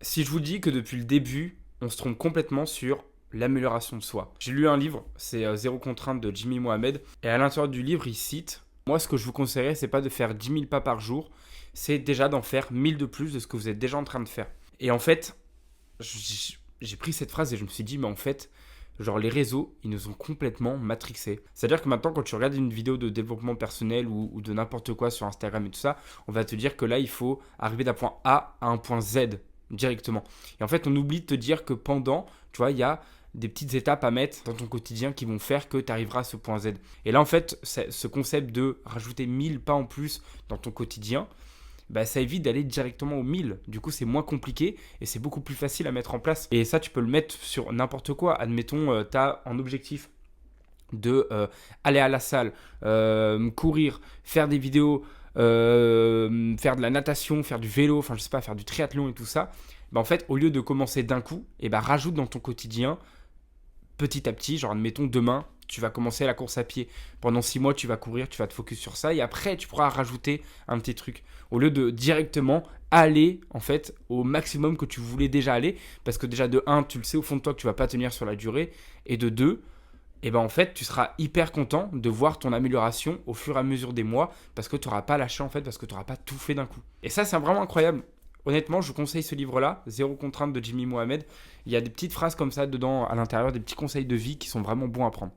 Si je vous dis que depuis le début, on se trompe complètement sur l'amélioration de soi. J'ai lu un livre, c'est Zéro contrainte de Jimmy Mohamed, et à l'intérieur du livre, il cite moi, ce que je vous conseillerais, c'est pas de faire 10 000 pas par jour, c'est déjà d'en faire 1000 de plus de ce que vous êtes déjà en train de faire. Et en fait, j'ai pris cette phrase et je me suis dit, mais en fait, genre les réseaux, ils nous ont complètement matrixés. C'est-à-dire que maintenant, quand tu regardes une vidéo de développement personnel ou de n'importe quoi sur Instagram et tout ça, on va te dire que là, il faut arriver d'un point A à un point Z directement. Et en fait, on oublie de te dire que pendant, tu vois, il y a des petites étapes à mettre dans ton quotidien qui vont faire que tu arriveras à ce point Z. Et là, en fait, ce concept de rajouter 1000 pas en plus dans ton quotidien, bah, ça évite d'aller directement aux 1000. Du coup, c'est moins compliqué et c'est beaucoup plus facile à mettre en place. Et ça, tu peux le mettre sur n'importe quoi. Admettons, tu as un objectif de aller à la salle, courir, faire des vidéos, faire de la natation, faire du vélo, enfin je sais pas, faire du triathlon et tout ça. Bah, en fait, au lieu de commencer d'un coup, et bah, rajoute dans ton quotidien petit à petit, genre admettons demain, tu vas commencer la course à pied. Pendant 6 mois, tu vas courir, tu vas te focus sur ça et après, tu pourras rajouter un petit truc. Au lieu de directement aller en fait au maximum que tu voulais déjà aller. Parce que déjà de un, tu le sais au fond de toi que tu vas pas tenir sur la durée. Et de 2, et ben en fait, tu seras hyper content de voir ton amélioration au fur et à mesure des mois parce que tu n'auras pas lâché en fait, parce que tu n'auras pas tout fait d'un coup. Et ça, c'est vraiment incroyable. Honnêtement, je vous conseille ce livre-là, Zéro contrainte de Jimmy Mohamed. Il y a des petites phrases comme ça dedans à l'intérieur, des petits conseils de vie qui sont vraiment bons à prendre.